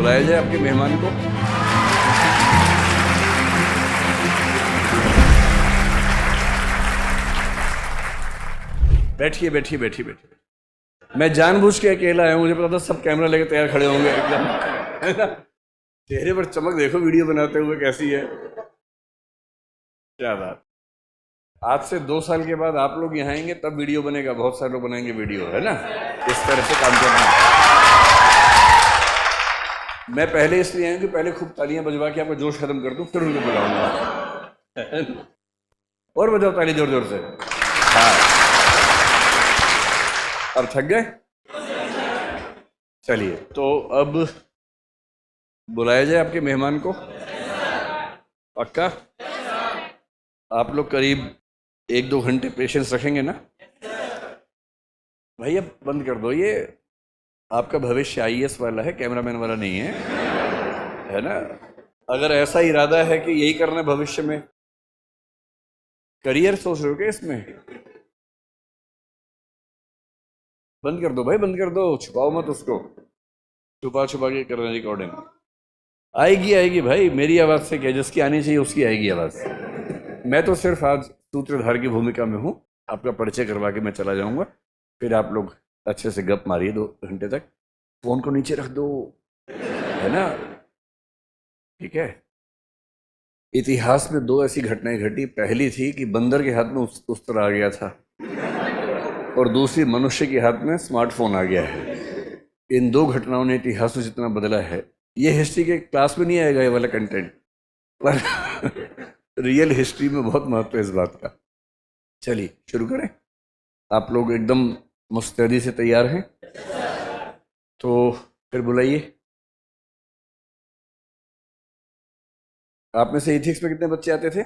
बुलाया जाए आपके मेहमान को। बैठिए बैठिए बैठिए बैठिए। मैं जानबूझ के अकेला आया हूं, मुझे पता था सब कैमरा लेके तैयार खड़े होंगे एकदम, है ना। चेहरे पर चमक देखो वीडियो बनाते हुए कैसी है, क्या बात। आज से 2 साल के बाद आप लोग यहाँ आएंगे तब वीडियो बनेगा, बहुत सारे लोग बनाएंगे वीडियो, है ना। इस तरह से काम करना है। मैं पहले इसलिए आया हूं कि पहले खूब तालियां बजवा के आपका जोश खत्म कर दूं, फिर उनको बुलाऊंगा। और बजाओ ताली जोर जोर से। हाँ, अब थक गए। चलिए तो अब बुलाया जाए आपके मेहमान को। पक्का आप लोग करीब 1-2 घंटे पेशेंस रखेंगे ना। भैया बंद कर दो, ये आपका भविष्य आईएएस वाला है, कैमरामैन वाला नहीं है ना। अगर ऐसा इरादा है कि यही करना है भविष्य में, करियर सोच रहे हो क्या इसमें, बंद कर दो भाई, बंद कर दो, छुपाओ मत उसको, छुपा छुपा के कर रहे हैं रिकॉर्डिंग। आएगी आएगी भाई, मेरी आवाज से क्या, जिसकी आनी चाहिए उसकी आएगी आवाज। मैं तो सिर्फ आज सूत्रधार की भूमिका में हूँ, आपका परिचय करवा के मैं चला जाऊंगा, फिर आप लोग अच्छे से गप मारिए 2 घंटे तक। फोन को नीचे रख दो, है ना, ठीक है। इतिहास में 2 ऐसी घटनाएं घटी, पहली थी कि बंदर के हाथ में उस तरह आ गया था, और दूसरी मनुष्य के हाथ में स्मार्टफोन आ गया है। इन 2 घटनाओं ने इतिहास को जितना बदला है, ये हिस्ट्री के क्लास में नहीं आएगा ये वाला कंटेंट, पर रियल हिस्ट्री में बहुत महत्व है इस बात का। चलिए शुरू करें। आप लोग एकदम मुस्तैदी से तैयार हैं तो फिर बुलाइए। आप में से इथिक्स में कितने बच्चे आते थे?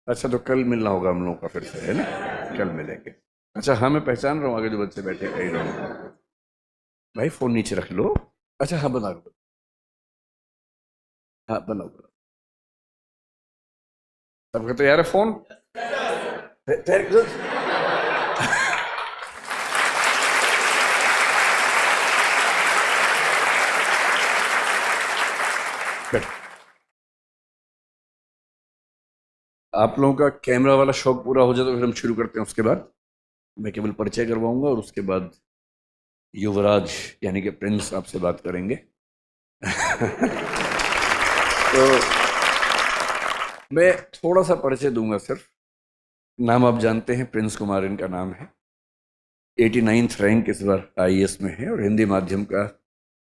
अच्छा, तो कल मिलना होगा हम लोगों का फिर से, है ना, कल मिलेंगे। अच्छा हाँ, मैं पहचान रहा हूँ आगे जो बच्चे बैठे कई लोग। भाई फोन नीचे रख लो। अच्छा हाँ, बना लो, हाँ बनाओ बनाओ। सबका तैयार है फोन? आप लोगों का कैमरा वाला शौक पूरा हो जाए तो फिर हम शुरू करते हैं। उसके बाद मैं केवल परिचय करवाऊंगा और उसके बाद युवराज यानी कि प्रिंस आपसे बात करेंगे। तो मैं थोड़ा सा परिचय दूंगा सिर्फ। नाम आप जानते हैं, प्रिंस कुमार इनका नाम है। 89th रैंक इस बार आईएएस में है, और हिंदी माध्यम का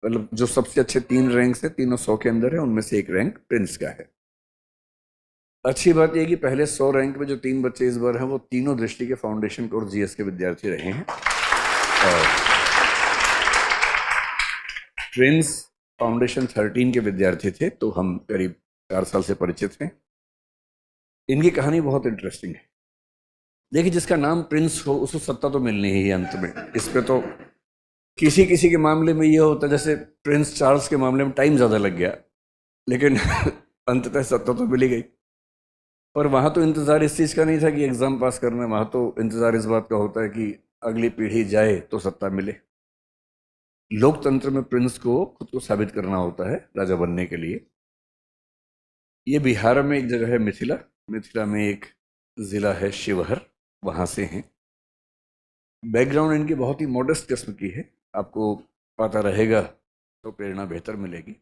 मतलब जो सबसे अच्छे 3 रैंक्स है, तीनों 100 के अंदर है, उनमें से एक रैंक प्रिंस का है। अच्छी बात यह कि पहले 100 रैंक में जो 3 बच्चे इस बार हैं वो तीनों दृष्टि के फाउंडेशन कोर्स जीएस के विद्यार्थी रहे हैं। और प्रिंस फाउंडेशन 13 के विद्यार्थी थे, तो हम करीब 4 साल से परिचित हैं। इनकी कहानी बहुत इंटरेस्टिंग है। देखिए, जिसका नाम प्रिंस हो उसको सत्ता तो मिलनी ही है अंत में। इस पे तो किसी किसी के मामले में ये होता है, जैसे प्रिंस चार्ल्स के मामले में टाइम ज़्यादा लग गया, लेकिन अंततः सत्ता तो मिली गई। और वहाँ तो इंतज़ार इस चीज़ का नहीं था कि एग्ज़ाम पास करना है, वहाँ तो इंतज़ार इस बात का होता है कि अगली पीढ़ी जाए तो सत्ता मिले। लोकतंत्र में प्रिंस को खुद को साबित करना होता है राजा बनने के लिए। ये बिहार में एक जगह है मिथिला, मिथिला में एक ज़िला है शिवहर, वहाँ से हैं। बैकग्राउंड इनकी बहुत ही मॉडेस्ट किस्म की है, आपको पता रहेगा तो प्रेरणा बेहतर मिलेगी।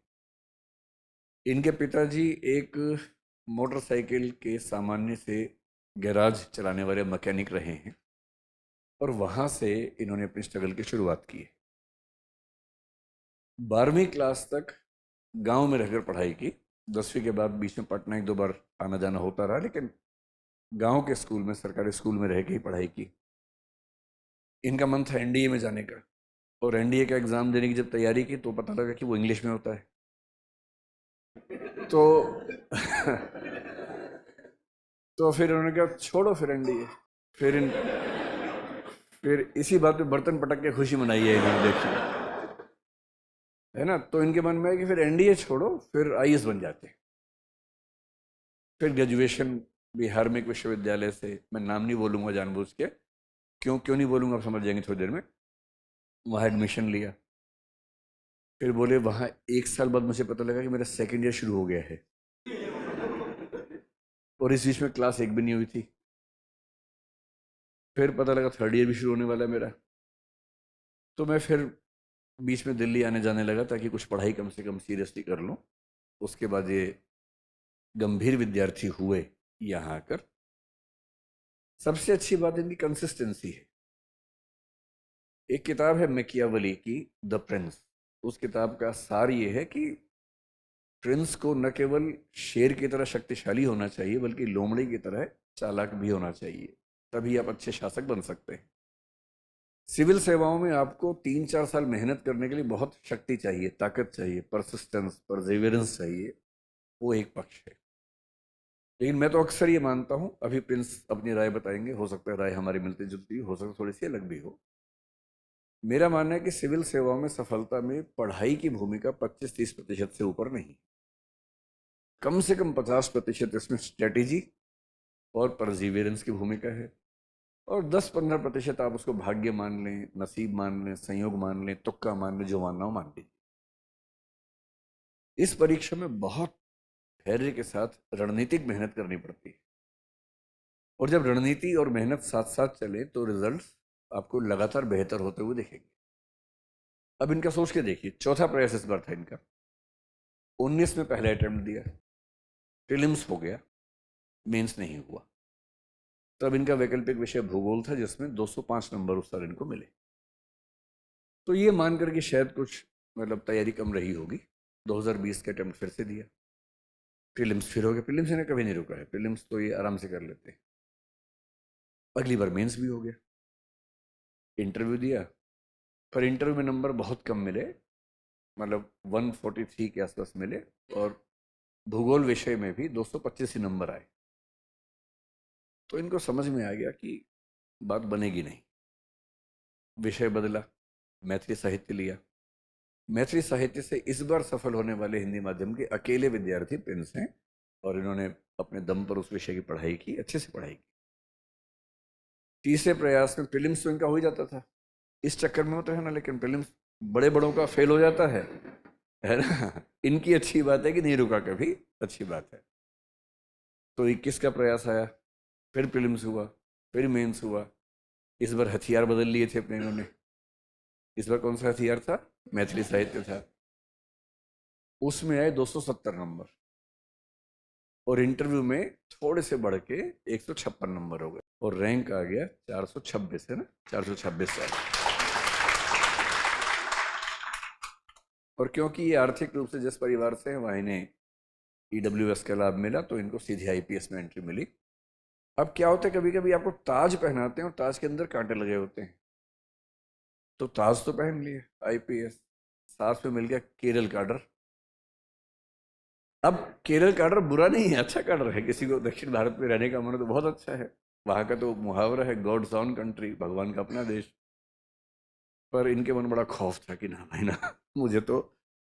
इनके पिताजी एक मोटरसाइकिल के सामान्य से गैराज चलाने वाले मैकेनिक रहे हैं, और वहाँ से इन्होंने अपनी स्ट्रगल की शुरुआत की है। 12वीं क्लास तक गांव में रहकर पढ़ाई की, 10वीं के बाद बीच में पटना 1-2 बार आना जाना होता रहा, लेकिन गांव के स्कूल में, सरकारी स्कूल में रह के ही पढ़ाई की। इनका मन था एनडीए में जाने का, और एनडीए का एग्ज़ाम देने की जब तैयारी की तो पता लगा कि वो इंग्लिश में होता है। तो तो फिर उन्होंने कहा छोड़ो फिर एनडीए। फिर इसी बात पे बर्तन पटक के खुशी मनाई है इन्होंने, देखिए, है ना। तो इनके मन में है कि फिर एनडीए छोड़ो, फिर आईएएस बन जाते। फिर ग्रेजुएशन बिहार में एक विश्वविद्यालय से, मैं नाम नहीं बोलूँगा जानबूझ के, क्यों नहीं बोलूँगा आप समझ जाएंगे थोड़ी देर में, वहाँ एडमिशन लिया। फिर बोले वहाँ 1 साल बाद मुझे पता लगा कि मेरा सेकेंड ईयर शुरू हो गया है, और इस बीच में क्लास 1 भी नहीं हुई थी। फिर पता लगा थर्ड ईयर भी शुरू होने वाला है मेरा। तो मैं फिर बीच में दिल्ली आने जाने लगा ताकि कुछ पढ़ाई कम से कम सीरियसली कर लूँ। उसके बाद ये गंभीर विद्यार्थी हुए यहाँ आकर। सबसे अच्छी बात इनकी कंसिस्टेंसी है। एक किताब है मैकियावेली की, द प्रिंस। उस किताब का सार ये है कि प्रिंस को न केवल शेर की तरह शक्तिशाली होना चाहिए बल्कि लोमड़ी की तरह चालाक भी होना चाहिए, तभी आप अच्छे शासक बन सकते हैं। सिविल सेवाओं में आपको 3-4 साल मेहनत करने के लिए बहुत शक्ति चाहिए, ताकत चाहिए, परसिस्टेंस, परसेवरेंस चाहिए। वो एक पक्ष है। लेकिन मैं तो अक्सर ये मानता हूं, अभी प्रिंस अपनी राय बताएंगे, हो सकता है राय हमारी मिलती जुलती हो सकता है थोड़ी सी अलग भी हो। मेरा मानना है कि सिविल सेवाओं में सफलता में पढ़ाई की भूमिका 25-30% से ऊपर नहीं, कम से कम 50% इसमें स्ट्रेटेजी और परसिवियरेंस की भूमिका है, और 10-15% आप उसको भाग्य मान लें, नसीब मान लें, संयोग मान लें, तुक्का मान लें, जो मानना हो मान लीजिए। इस परीक्षा में बहुत धैर्य के साथ रणनीतिक मेहनत करनी पड़ती है, और जब रणनीति और मेहनत साथ साथ चले तो रिजल्ट्स आपको लगातार बेहतर होते हुए दिखेंगे। अब इनका सोच के देखिए, चौथा प्रयास इस बार था इनका। 19 में पहला अटेम्प्ट दिया, प्रीलिम्स हो गया, मेंस नहीं हुआ। तब इनका वैकल्पिक विषय भूगोल था जिसमें 205 नंबर उस साल इनको मिले। तो ये मान करके शायद कुछ मतलब तैयारी कम रही होगी। 2020 का अटेम्प्ट फिर से दिया, प्रीलिम्स फिर हो गया। प्रीलिम्स इन्हें कभी नहीं रुका है, प्रीलिम्स तो ये आराम से कर लेते हैं। अगली बार मेंस भी हो गया, इंटरव्यू दिया, पर इंटरव्यू में नंबर बहुत कम मिले, मतलब 143 के आसपास मिले, और भूगोल विषय में भी 225 ही नंबर आए। तो इनको समझ में आ गया कि बात बनेगी नहीं। विषय बदला, मैथिली साहित्य लिया। मैथिली साहित्य से इस बार सफल होने वाले हिंदी माध्यम के अकेले विद्यार्थी प्रिंस हैं, और इन्होंने अपने दम पर उस विषय की पढ़ाई की, अच्छे से पढ़ाई की। तीसरे प्रयास में प्रीलिम्स तो इनका हो ही जाता था, इस चक्कर में होता है ना, लेकिन प्रीलिम्स बड़े बड़ों का फेल हो जाता है ना। इनकी अच्छी बात है कि नहीं रुका कभी, अच्छी बात है। तो 21 का प्रयास आया, फिर प्रीलिम्स हुआ, फिर मेंस हुआ। इस बार हथियार बदल लिए थे अपने इन्होंने। इस बार कौन सा हथियार था? मैथिली साहित्य था। उसमें आए 270 नंबर, और इंटरव्यू में थोड़े से बढ़ के 156 नंबर हो गए, और रैंक आ गया 426, है ना, 426 साल। और क्योंकि ये आर्थिक रूप से जिस परिवार से है वहाँ इन्हें ईडब्ल्यूएस का लाभ मिला, तो इनको सीधे आईपीएस में एंट्री मिली। अब क्या होता है, कभी कभी आपको ताज पहनाते हैं और ताज के अंदर कांटे लगे होते हैं। तो ताज तो पहन लिए आईपीएस, साथ में मिल गया केरल काडर। अब केरल काडर बुरा नहीं है, अच्छा काडर है। किसी को दक्षिण भारत में रहने का मन तो बहुत अच्छा है। वहां का तो मुहावरा है, गॉड्स ओन कंट्री, भगवान का अपना देश। पर इनके मन बड़ा खौफ था कि ना भाई ना, मुझे तो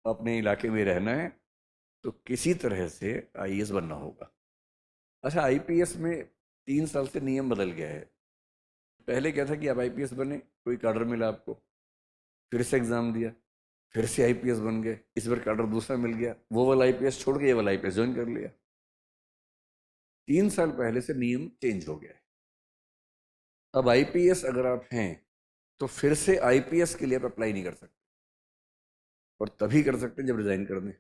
अपने इलाके में रहना है, तो किसी तरह से आईएएस बनना होगा। अच्छा, आईपीएस में 3 साल से नियम बदल गया है। पहले क्या था कि आप आईपीएस बने, कोई काडर मिला आपको, फिर से एग्जाम दिया, फिर से आईपीएस बन गए, इस बार काडर दूसरा मिल गया, वो वाला आईपीएस छोड़ के ये वाला आईपीएस ज्वाइन कर लिया। 3 साल पहले से नियम चेंज हो गया है। अब आईपीएस अगर आप हैं तो फिर से आईपीएस के लिए आप अप्लाई नहीं कर सकते, और तभी कर सकते हैं जब रिजाइन कर दें।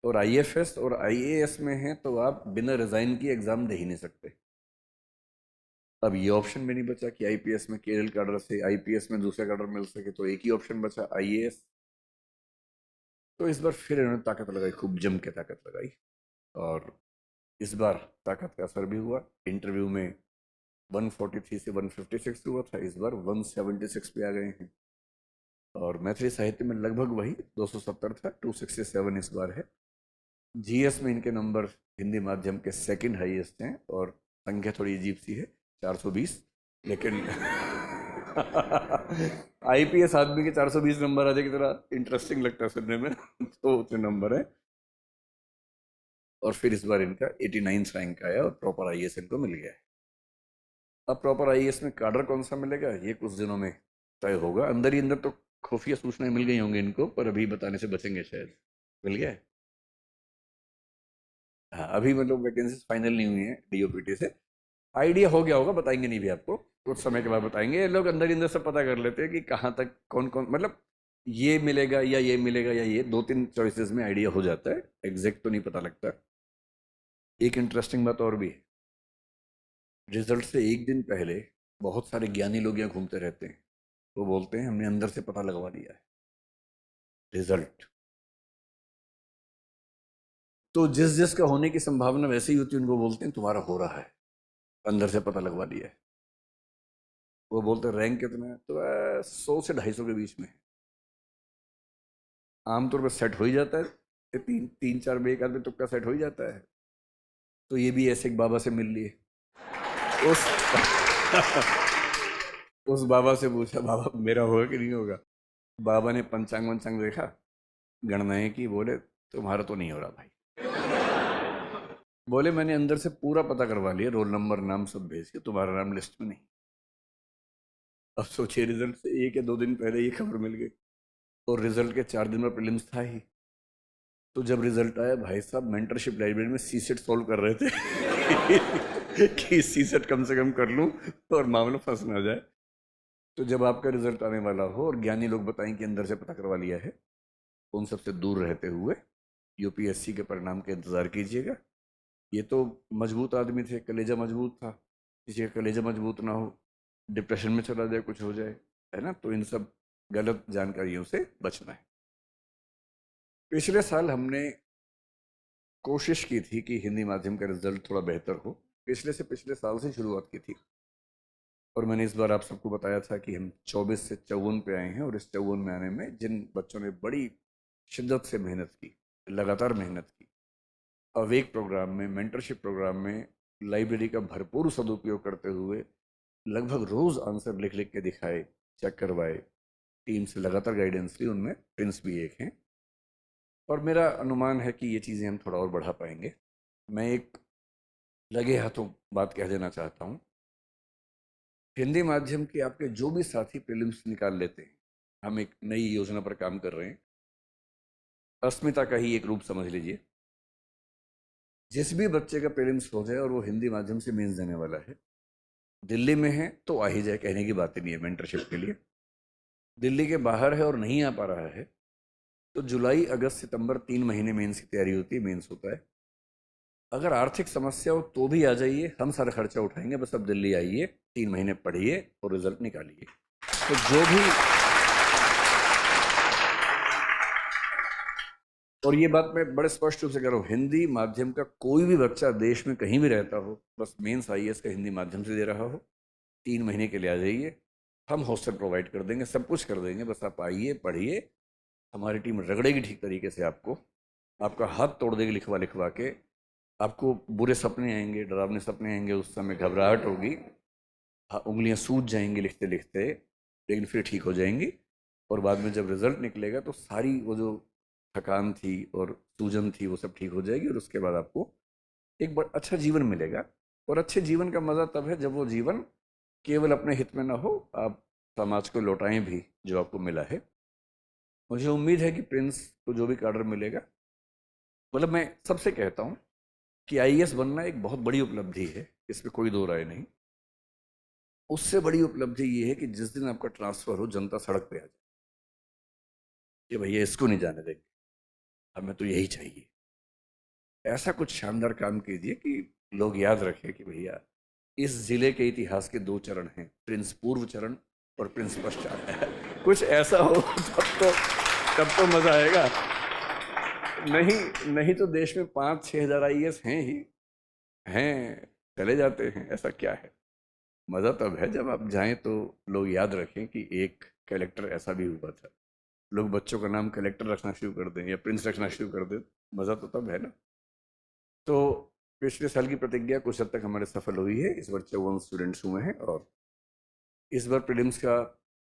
और आईएफएस और आईएएस में हैं तो आप बिना रिजाइन की एग्जाम दे ही नहीं सकते। अब ये ऑप्शन भी नहीं बचा कि आईपीएस में केरल काडर से आईपीएस में दूसरा काडर मिल सके, तो एक ही ऑप्शन बचा, आईएएस। तो इस बार फिर इन्होंने ताकत लगाई, खूब जम के ताकत लगाई, और इस बार ताकत का असर भी हुआ। इंटरव्यू में 143 से 156 हुआ था, इस बार 176 पे आ गए हैं। और मैथिली साहित्य में लगभग वही 270 था, 267 इस बार है। जीएस में इनके नंबर हिंदी माध्यम के सेकंड हाईएस्ट हैं, और संख्या थोड़ी अजीब सी है, 420। लेकिन आईपीएस आदमी के 420 नंबर आ जाए, की तरह इंटरेस्टिंग लगता है सुनने में। तो उतने नंबर है। और फिर इस बार इनका 89 रैंक आया, और प्रॉपर आईएएस इनको मिल गया है। अब प्रॉपर आईएएस में काडर कौन सा मिलेगा ये कुछ दिनों में तय होगा। अंदर ही अंदर तो खुफिया सूचनाएं मिल गई होंगी इनको, पर अभी बताने से बचेंगे शायद। मिल गया है? हाँ, अभी मतलब वैकेंसी फाइनल नहीं हुई है डीओपीटी से। आइडिया हो गया होगा, बताएंगे नहीं भी आपको, कुछ समय के बाद बताएंगे। ये लोग अंदर ही अंदर सब पता कर लेते हैं कि कहाँ तक कौन कौन, मतलब ये मिलेगा या ये मिलेगा या ये, दो तीन चॉइसेस में आइडिया हो जाता है, एग्जैक्ट तो नहीं पता लगता। एक इंटरेस्टिंग बात और भी है, रिजल्ट से एक दिन पहले बहुत सारे ज्ञानी लोग यहाँ घूमते रहते हैं। वो बोलते हैं हमने अंदर से पता लगवा लिया है रिजल्ट। तो जिस जिसका होने की संभावना वैसे ही होती है, उनको बोलते हैं तुम्हारा हो रहा है, अंदर से पता लगवा लिया है। वो बोलते हैं रैंक कितना है, तो 100 से 250 के बीच में। आमतौर पर सेट हो ही जाता है, ये तीन तीन चार में एक आदमी तुक्का सेट हो ही जाता है। तो ये भी ऐसे एक बाबा से मिल लिए। उस उस बाबा से पूछा बाबा मेरा होगा कि नहीं होगा। बाबा ने पंचांग वंचांग देखा, गणनाएं की, बोले तुम्हारा तो नहीं हो रहा भाई। बोले मैंने अंदर से पूरा पता करवा लिया, रोल नंबर नाम सब भेज के, तुम्हारा नाम लिस्ट में नहीं। अब सोचिए, रिजल्ट से 1 या 2 दिन पहले ये खबर मिल गई, और रिजल्ट के 4 दिन में प्रीलिम्स था ही। तो जब रिजल्ट आया, भाई साहब मेंटरशिप लाइब्रेरी में सी सेट सॉल्व कर रहे थे कि सी सेट कम से कम कर लूं और मामला फंस ना जाए। तो जब आपका रिजल्ट आने वाला हो और ज्ञानी लोग बताएं कि अंदर से पता करवा लिया है, उन सबसे दूर रहते हुए यूपीएससी के परिणाम का इंतजार कीजिएगा। ये तो मजबूत आदमी थे, कलेजा मजबूत था, किसी का कलेजा मजबूत ना हो, डिप्रेशन में चला जाए, कुछ हो जाए, है ना। तो इन सब गलत जानकारियों से बचना है। पिछले साल हमने कोशिश की थी कि हिंदी माध्यम का रिजल्ट थोड़ा बेहतर हो, पिछले से पिछले साल से शुरुआत की थी। और मैंने इस बार आप सबको बताया था कि हम 24 से 54 पे आए हैं, और इस 54 में आने में जिन बच्चों ने बड़ी शिद्दत से मेहनत की, लगातार मेहनत की, अवेक प्रोग्राम में, मेंटरशिप प्रोग्राम में, लाइब्रेरी का भरपूर सदुपयोग करते हुए लगभग रोज आंसर लिख लिख के दिखाए, चेक करवाए, टीम से लगातार गाइडेंस ली, उनमें प्रिंस भी एक हैं। और मेरा अनुमान है कि ये चीज़ें हम थोड़ा और बढ़ा पाएंगे। मैं एक लगे हाथों बात कह देना चाहता हूँ, हिंदी माध्यम के आपके जो भी साथी प्रीलिम्स निकाल लेते हैं, हम एक नई योजना पर काम कर रहे हैं, अस्मिता का ही एक रूप समझ लीजिए। जिस भी बच्चे का प्रीलिम्स हो जाए और वो हिंदी माध्यम से मेंस देने वाला है, दिल्ली में है तो आ ही जाए, कहने की बात ही नहीं है मेंटरशिप के लिए। दिल्ली के बाहर है और नहीं आ पा रहा है, तो जुलाई अगस्त सितंबर 3 महीने मेंस की तैयारी होती है, मेंस होता है। अगर आर्थिक समस्या हो तो भी आ जाइए, हम सारा खर्चा उठाएंगे, बस अब दिल्ली आइए, 3 महीने पढ़िए और रिजल्ट निकालिए। तो जो भी, और ये बात मैं बड़े स्पष्ट रूप से कह रहा हूँ, हिंदी माध्यम का कोई भी बच्चा देश में कहीं भी रहता हो, बस मेंस आईएएस का हिंदी माध्यम से दे रहा हो, 3 महीने के लिए आ जाइए, हम हॉस्टल प्रोवाइड कर देंगे, सब कुछ कर देंगे, बस आप आइए, पढ़िए, हमारी टीम रगड़ेगी ठीक तरीके से आपको, आपका हाथ तोड़ देगी लिखवा लिखवा के। आपको बुरे सपने आएंगे, डरावने सपने आएंगे, उस समय घबराहट होगी, उंगलियां सूज जाएंगी लिखते लिखते, लेकिन फिर ठीक हो जाएंगी। और बाद में जब रिजल्ट निकलेगा तो सारी वो जो थकान थी और सूजन थी वो सब ठीक हो जाएगी, और उसके बाद आपको एक बड़ा अच्छा जीवन मिलेगा। और अच्छे जीवन का मज़ा तब है जब वो जीवन केवल अपने हित में ना हो, आप समाज को लौटाएं भी जो आपको मिला है। मुझे उम्मीद है कि प्रिंस को जो भी कार्डर मिलेगा, मतलब मैं सबसे कहता हूँ कि आईएएस बनना एक बहुत बड़ी उपलब्धि है, इसमें कोई दो राय नहीं। उससे बड़ी उपलब्धि ये है कि जिस दिन आपका ट्रांसफर हो, जनता सड़क पे आ जाए कि भैया इसको नहीं जाने देंगे, हमें तो यही चाहिए। ऐसा कुछ शानदार काम कीजिए कि लोग याद रखें कि भैया इस जिले के इतिहास के 2 चरण हैं, प्रिंस पूर्व चरण और प्रिंस पश्चात। कुछ ऐसा हो तब तो मजा आएगा। नहीं नहीं तो देश में 5-6 हज़ार आईएएस हैं ही, हैं, चले जाते हैं, ऐसा क्या है। मज़ा तब है जब आप जाएं तो लोग याद रखें कि एक कलेक्टर ऐसा भी हुआ था, लोग बच्चों का नाम कलेक्टर रखना शुरू कर दें या प्रिंस रखना शुरू कर दें, मज़ा तो तब है ना। तो पिछले साल की प्रतिज्ञा कुछ हद तक हमारे सफल हुई है, इस बार 54 स्टूडेंट्स हुए हैं, और इस बार प्रीलिम्स का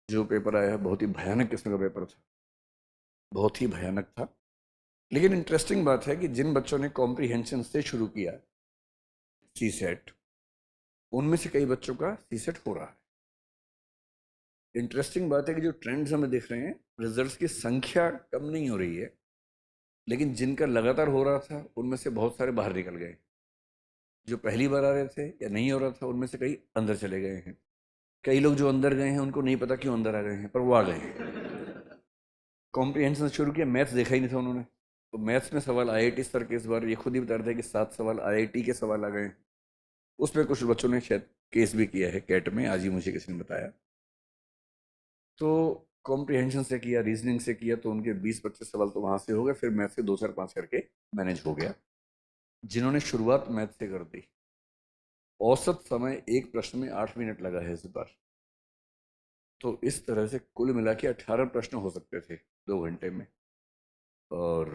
जो पेपर आया है बहुत ही भयानक किस्म का पेपर था, बहुत ही भयानक था। लेकिन इंटरेस्टिंग बात है कि जिन बच्चों ने कॉम्प्रीहेंशन से शुरू किया सी सेट, उनमें से कई बच्चों का सी सेट हो रहा है। इंटरेस्टिंग बात है कि जो ट्रेंड्स हमें दिख रहे हैं, रिजल्ट्स की संख्या कम नहीं हो रही है, लेकिन जिनका लगातार हो रहा था उनमें से बहुत सारे बाहर निकल गए। जो पहली बार आ रहे थे या नहीं हो रहा था उनमें से कई अंदर चले गए हैं। कई लोग जो अंदर गए हैं उनको नहीं पता क्यों अंदर आ गए हैं, पर वो आ गए हैं। कॉम्प्रिहेंशन शुरू किया, मैथ्स देखा ही नहीं था उन्होंने, तो मैथ्स में सवाल आईआईटी स्तर के, इस बार ये खुद ही बता रहे थे कि 7 सवाल आईआईटी के सवाल आ गए हैं। उसमें कुछ बच्चों ने शायद केस भी किया है कैट में, आज ही मुझे किसी ने बताया। तो कॉम्प्रिहेंशन से किया, रीजनिंग से किया, तो उनके 20-25 सवाल तो वहां से हो गए, फिर मैथ से 2-4-5 करके मैनेज हो गया। जिन्होंने शुरुआत मैथ से कर दी, औसत समय एक प्रश्न में 8 मिनट लगा है इस बार। तो इस तरह से कुल मिला के 18 प्रश्न हो सकते थे 2 घंटे में, और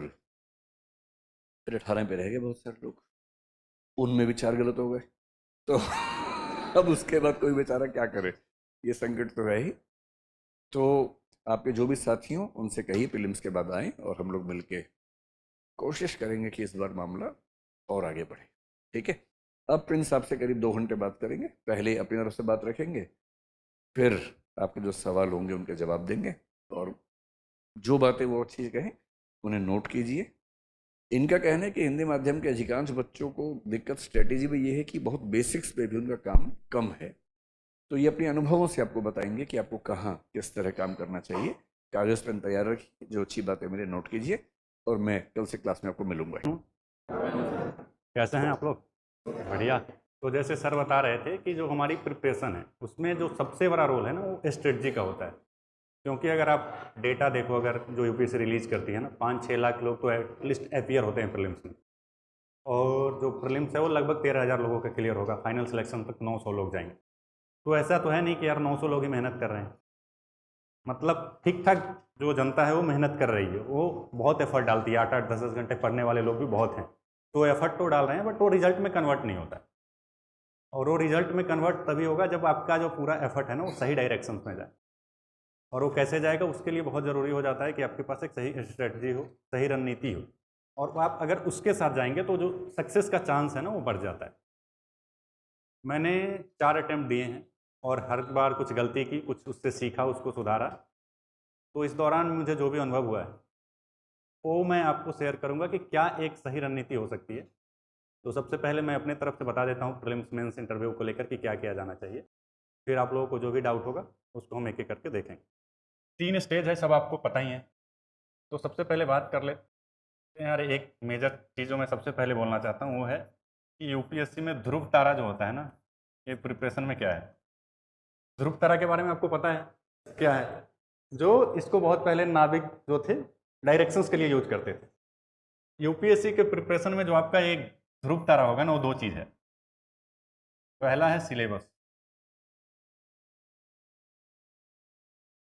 फिर 18 पे रह गए बहुत सारे लोग, उनमें भी 4 गलत हो गए। तो अब उसके बाद कोई बेचारा क्या करे, ये संकट तो है ही। तो आपके जो भी साथी हों उनसे कहिए प्रीलिम्स के बाद आएं, और हम लोग मिलके कोशिश करेंगे कि इस बार मामला और आगे बढ़े। ठीक है, अब प्रिंस आपसे करीब 2 घंटे बात करेंगे। पहले अपनी तरफ से बात रखेंगे, फिर आपके जो सवाल होंगे उनके जवाब देंगे, और जो बातें वो अच्छी कहें उन्हें नोट कीजिए। इनका कहना है कि हिंदी माध्यम के अधिकांश बच्चों को दिक्कत स्ट्रेटेजी में ये है कि बहुत बेसिक्स पे भी उनका काम कम है। तो ये अपने अनुभवों से आपको बताएंगे कि आपको कहाँ किस तरह काम करना चाहिए। कागज पेन तैयार रखिए, जो अच्छी बातें मेरे नोट कीजिए, और मैं कल से क्लास में आपको मिलूंगा। कैसे हैं आप लोग? बढ़िया। तो जैसे सर बता रहे थे कि जो हमारी प्रिपरेशन है उसमें जो सबसे बड़ा रोल है ना वो स्ट्रेटजी का होता है। क्योंकि अगर आप डेटा देखो, अगर जो यूपीएससी रिलीज करती है ना, 5-6 लाख लोग तो एटलीस्ट अपीयर होते हैं प्रीलिम्स में, और जो प्रीलिम्स है वो लगभग 13,000 लोगों का क्लियर होगा। फाइनल सिलेक्शन तक 900 लोग जाएंगे। तो ऐसा तो है नहीं कि यार 900 लोग ही मेहनत कर रहे हैं। मतलब ठीक ठाक जो जनता है वो मेहनत कर रही है, वो बहुत एफर्ट डालती है। 8-8 10-10 घंटे पढ़ने वाले लोग भी बहुत हैं। तो एफर्ट तो डाल रहे हैं, बट वो रिजल्ट में कन्वर्ट नहीं होता है। और वो रिजल्ट में कन्वर्ट तभी होगा जब आपका जो पूरा एफर्ट है ना वो सही डायरेक्शन में जाए। और वो कैसे जाएगा, उसके लिए बहुत ज़रूरी हो जाता है कि आपके पास एक सही स्ट्रेटजी हो, सही रणनीति हो, और आप अगर उसके साथ जाएंगे तो जो सक्सेस का चांस है ना वो बढ़ जाता है। मैंने 4 अटैम्प्ट दिए हैं, और हर बार कुछ गलती की, कुछ उससे सीखा, उसको सुधारा। तो इस दौरान मुझे जो भी अनुभव हुआ है वो मैं आपको शेयर करूंगा कि क्या एक सही रणनीति हो सकती है। तो सबसे पहले मैं अपने तरफ से बता देता हूँ प्रीलिम्स मेंस इंटरव्यू को लेकर कि क्या किया जाना चाहिए। फिर आप लोगों को जो भी डाउट होगा उसको हम एक एक करके देखेंगे। 3 स्टेज है, सब आपको पता ही है। तो सबसे पहले बात कर लेते हैं यार, एक मेजर चीज़ जो मैं सबसे पहले बोलना चाहता हूँ वो है कि यूपीएससी में ध्रुव तारा जो होता है ना, ये प्रिपरेशन में क्या है। ध्रुव तारा के बारे में आपको पता है क्या है? जो इसको बहुत पहले नाविक जो थे डायरेक्शंस के लिए यूज करते थे। यूपीएससी के प्रिपरेशन में जो आपका एक ध्रुव तारा होगा ना, वो 2 चीज़ है। पहला है सिलेबस,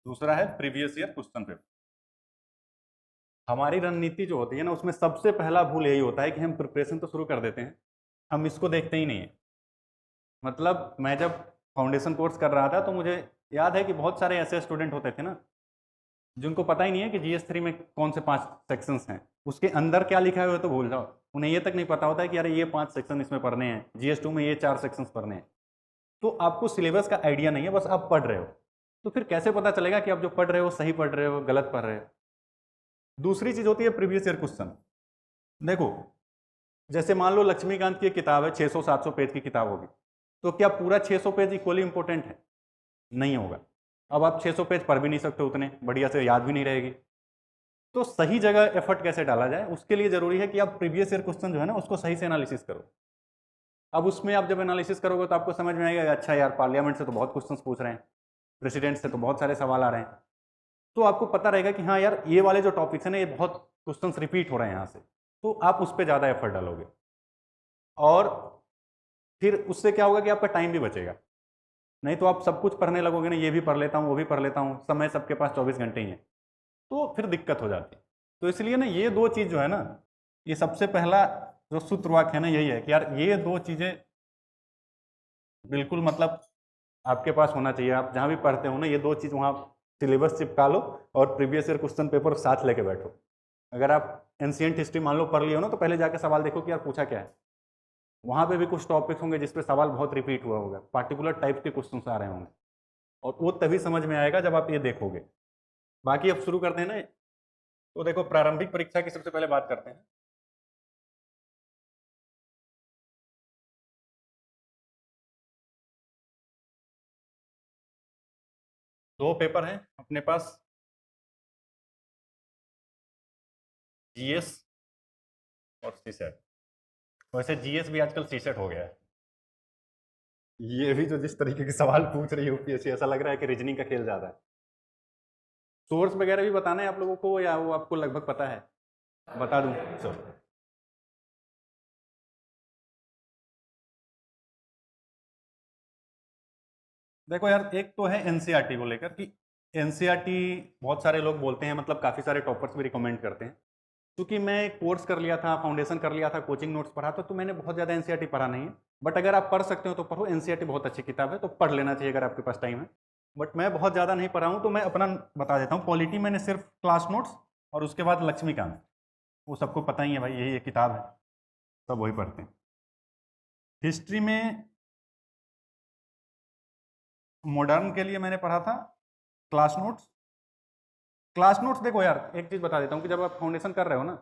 दूसरा है प्रीवियस ईयर क्वेश्चन पेपर। हमारी रणनीति जो होती है ना उसमें सबसे पहला भूल यही होता है कि हम प्रिपरेशन तो शुरू कर देते हैं, हम इसको देखते ही नहीं है। मतलब मैं जब फाउंडेशन कोर्स कर रहा था तो मुझे याद है कि बहुत सारे ऐसे स्टूडेंट होते थे ना जिनको पता ही नहीं है कि जीएस 3 में कौन से 5 सेक्शंस हैं, उसके अंदर क्या लिखा है वो तो भूल जाओ। उन्हें ये तक नहीं पता होता है कि अरे ये 5 सेक्शन इसमें पढ़ने हैं, जीएस 2 में ये 4 सेक्शंस पढ़ने हैं। तो आपको सिलेबस का आइडिया नहीं है, बस आप पढ़ रहे हो। तो फिर कैसे पता चलेगा कि आप जो पढ़ रहे हो सही पढ़ रहे हो गलत पढ़ रहे हो? दूसरी चीज होती है प्रीवियस ईयर क्वेश्चन। देखो, जैसे मान लो लक्ष्मीकांत की किताब है, 600-700 पेज की किताब होगी, तो क्या पूरा 600 पेज इक्वली इंपॉर्टेंट है? नहीं होगा। अब आप 600 पेज पढ़ भी नहीं सकते, उतने बढ़िया से याद भी नहीं रहेगी। तो सही जगह एफर्ट कैसे डाला जाए, उसके लिए जरूरी है कि आप प्रीवियस ईयर क्वेश्चन जो है ना उसको सही से एनालिसिस करो। अब उसमें आप जब एनालिसिस करोगे तो आपको समझ में आएगा, अच्छा यार पार्लियामेंट से तो बहुत क्वेश्चन पूछ रहे हैं, प्रेसिडेंट से तो बहुत सारे सवाल आ रहे हैं। तो आपको पता रहेगा कि हाँ यार ये वाले जो टॉपिक्स हैं ना ये बहुत क्वेश्चंस रिपीट हो रहे हैं यहाँ से, तो आप उस पर ज़्यादा एफर्ट डालोगे। और फिर उससे क्या होगा कि आपका टाइम भी बचेगा। नहीं तो आप सब कुछ पढ़ने लगोगे ना, ये भी पढ़ लेता हूँ वो भी पढ़ लेता हूँ, समय सबके पास 24 घंटे ही है, तो फिर दिक्कत हो जाती है। तो इसलिए ना ये 2 चीज़ जो है ना, ये सबसे पहला जो सूत्रवाक्य है ना यही है कि यार ये 2 चीज़ें बिल्कुल मतलब आपके पास होना चाहिए। आप जहाँ भी पढ़ते हो ना ये 2 चीज़ वहाँ सिलेबस चिपका लो और प्रीवियस ईयर क्वेश्चन पेपर साथ लेके बैठो। अगर आप एंशिएंट हिस्ट्री मान लो पढ़ लियो ना, तो पहले जाके सवाल देखो कि यार पूछा क्या है। वहाँ पे भी कुछ टॉपिक्स होंगे जिस पे सवाल बहुत रिपीट हुआ होगा, पार्टिकुलर टाइप के क्वेश्चन आ रहे होंगे। और वो तभी समझ में आएगा जब आप ये देखोगे। बाकी अब शुरू करते हैं ना। तो देखो, प्रारंभिक परीक्षा की सबसे पहले बात करते हैं। दो पेपर हैं अपने पास, जीएस और सीसेट। वैसे जीएस भी आजकल सीसेट हो गया है। ये भी जो जिस तरीके के सवाल पूछ रही है यूपीएससी, ऐसा लग रहा है कि रीजनिंग का खेल ज्यादा है। सोर्स वगैरह भी बताना है आप लोगों को, या वो आपको लगभग पता है? बता दूं? चलो, देखो यार, एक तो है एनसीईआरटी को लेकर कि एनसीईआरटी बहुत सारे लोग बोलते हैं, मतलब काफ़ी सारे टॉपर्स भी रिकमेंड करते हैं। क्योंकि मैं कोर्स कर लिया था, फाउंडेशन कर लिया था, कोचिंग नोट्स पढ़ा था, तो मैंने बहुत ज़्यादा एनसीईआरटी पढ़ा नहीं है। बट अगर आप पढ़ सकते हो तो पढ़ो, एनसीईआरटी बहुत अच्छी किताब है, तो पढ़ लेना चाहिए अगर आपके पास टाइम है। बट मैं बहुत ज़्यादा नहीं पढ़ा हूँ, तो मैं अपना बता देता हूँ। पॉलिटी मैंने सिर्फ क्लास नोट्स, और उसके बाद लक्ष्मीकांत, वो सबको पता ही है भाई, यही एक किताब है, सब वही पढ़ते हैं। हिस्ट्री में मॉडर्न के लिए मैंने पढ़ा था क्लास नोट्स। क्लास नोट्स देखो यार, एक चीज़ बता देता हूँ कि जब आप फाउंडेशन कर रहे हो ना,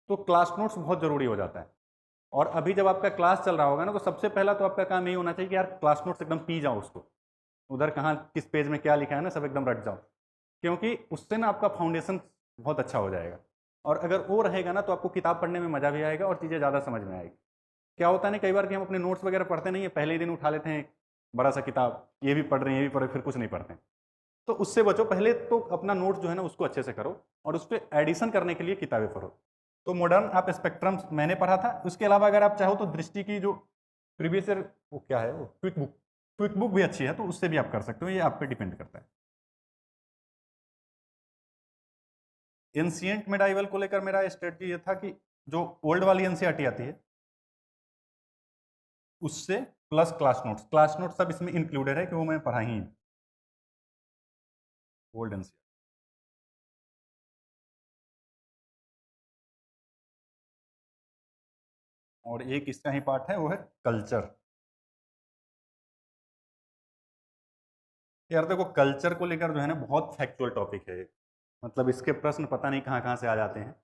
तो क्लास नोट्स बहुत ज़रूरी हो जाता है। और अभी जब आपका क्लास चल रहा होगा ना, तो सबसे पहला तो आपका काम यही होना चाहिए कि यार क्लास नोट्स एकदम पी जाओ उसको, उधर कहाँ किस पेज में क्या लिखा है ना, सब एकदम रट जाओ। क्योंकि उससे ना आपका फाउंडेशन बहुत अच्छा हो जाएगा। और अगर वो रहेगा ना, तो आपको किताब पढ़ने में मज़ा भी आएगा और चीज़ें ज़्यादा समझ में आएगी। क्या होता है ना, कई बार कि हम अपने नोट्स वगैरह पढ़ते नहीं है, पहले ही दिन उठा लेते हैं बड़ा सा किताब, ये भी पढ़ रहे हैं, ये भी पढ़ रहे हैं, फिर कुछ नहीं पढ़ते हैं। तो उससे बचो, पहले तो अपना नोट्स जो है ना उसको अच्छे से करो, और उस पर एडिशन करने के लिए किताबें पढ़ो। तो मॉडर्न आप स्पेक्ट्रम मैंने पढ़ा था। उसके अलावा अगर आप चाहो तो दृष्टि की जो प्रीवियस ईयर, वो क्या है, वो क्विक बुक भी अच्छी है, तो उससे भी आप कर सकते हो, ये आप पे डिपेंड करता है। एंशिएंट मेडाइवल को लेकर मेरा स्ट्रेटजी ये था कि जो ओल्ड वाली एनसीईआरटी आती है उससे प्लस क्लास नोट्स सब इसमें इंक्लूडेड है, कि वो मैं पढ़ा ही ओल्ड एनसीईआरटी। और एक इसका ही पार्ट है, वो है कल्चर। यार देखो, कल्चर को लेकर जो है ना बहुत फैक्चुअल टॉपिक है, मतलब इसके प्रश्न पता नहीं कहाँ कहाँ से आ जाते हैं।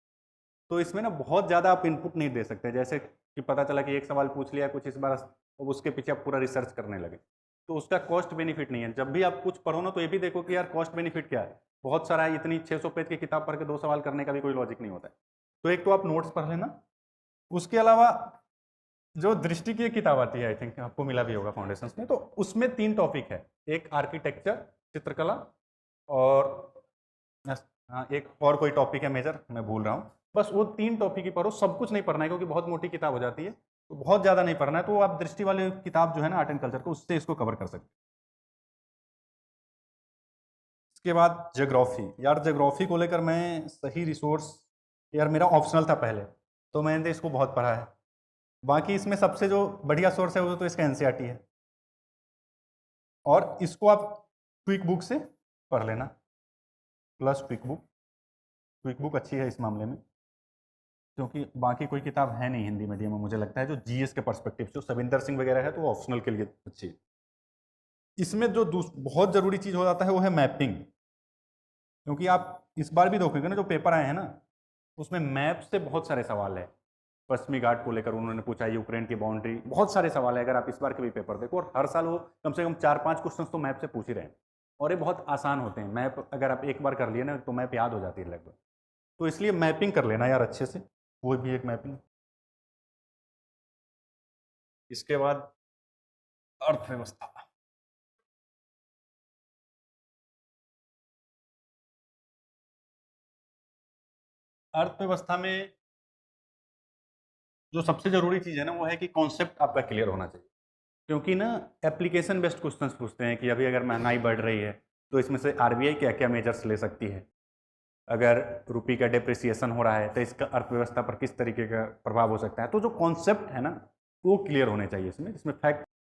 तो इसमें ना बहुत ज़्यादा आप इनपुट नहीं दे सकते, जैसे कि पता चला कि एक सवाल पूछ लिया कुछ इस बार, अब उसके पीछे आप पूरा रिसर्च करने लगे, तो उसका कॉस्ट बेनिफिट नहीं है। जब भी आप कुछ पढ़ो ना, तो ये भी देखो कि यार कॉस्ट बेनिफिट क्या है। बहुत सारा है, इतनी 600 पेज की किताब पढ़ के 2 सवाल करने का भी कोई लॉजिक नहीं होता है। तो एक तो आप नोट्स पढ़ लेना। उसके अलावा जो दृष्टि की एक किताब आती है, आई थिंक आपको मिला भी होगा फाउंडेशन में, तो उसमें 3 टॉपिक है। एक आर्किटेक्चर, चित्रकला, और हाँ, एक और कोई टॉपिक है मेजर, मैं भूल रहा हूँ। बस वो 3 टॉपिक ही पढ़ो, सब कुछ नहीं पढ़ना है, क्योंकि बहुत मोटी किताब हो जाती है, तो बहुत ज़्यादा नहीं पढ़ना है। तो आप दृष्टि वाली किताब जो है ना, आर्ट एंड कल्चर को, उससे इसको कवर कर सकते हैं। इसके बाद ज्योग्राफी। यार ज्योग्राफी को लेकर मैं सही रिसोर्स, यार मेरा ऑप्शनल था पहले, तो मैंने इसको बहुत पढ़ा है। बाकी इसमें सबसे जो बढ़िया सोर्स है वो तो इसका एनसीईआरटी है, और इसको आप क्विक बुक से पढ़ लेना, प्लस क्विक बुक अच्छी है इस मामले में, क्योंकि बाकी कोई किताब है नहीं हिंदी मीडियम में मुझे लगता है जो जीएस के पर्सपेक्टिव से। सविंदर सिंह वगैरह है तो वो ऑप्शनल के लिए अच्छी है। इसमें जो बहुत ज़रूरी चीज़ हो जाता है वो है मैपिंग, क्योंकि आप इस बार भी देखोगे ना जो पेपर आए हैं ना, उसमें मैप से बहुत सारे सवाल है। पश्चिमी घाट को लेकर उन्होंने पूछा, यूक्रेन की बाउंड्री, बहुत सारे सवाल है अगर आप इस बार के भी पेपर देखो। और हर साल वो कम से कम 4-5 क्वेश्चन तो मैप से पूछ ही रहे हैं, और ये बहुत आसान होते हैं। मैप अगर आप एक बार कर लिए ना, तो मैप याद हो जाती है लगभग। तो इसलिए मैपिंग कर लेना यार अच्छे से, वो भी एक मैपिंग। इसके बाद अर्थव्यवस्था। अर्थव्यवस्था में जो सबसे जरूरी चीज़ है ना, वो है कि कॉन्सेप्ट आपका क्लियर होना चाहिए। क्योंकि ना एप्लीकेशन बेस्ड क्वेश्चंस पूछते हैं कि अभी अगर महंगाई बढ़ रही है, तो इसमें से आरबीआई क्या क्या मेजर्स ले सकती है। अगर रुपये का डेप्रिसिएशन हो रहा है, तो इसका अर्थव्यवस्था पर किस तरीके का प्रभाव हो सकता है। तो जो कॉन्सेप्ट है ना, वो क्लियर होने चाहिए इसमें फैक्ट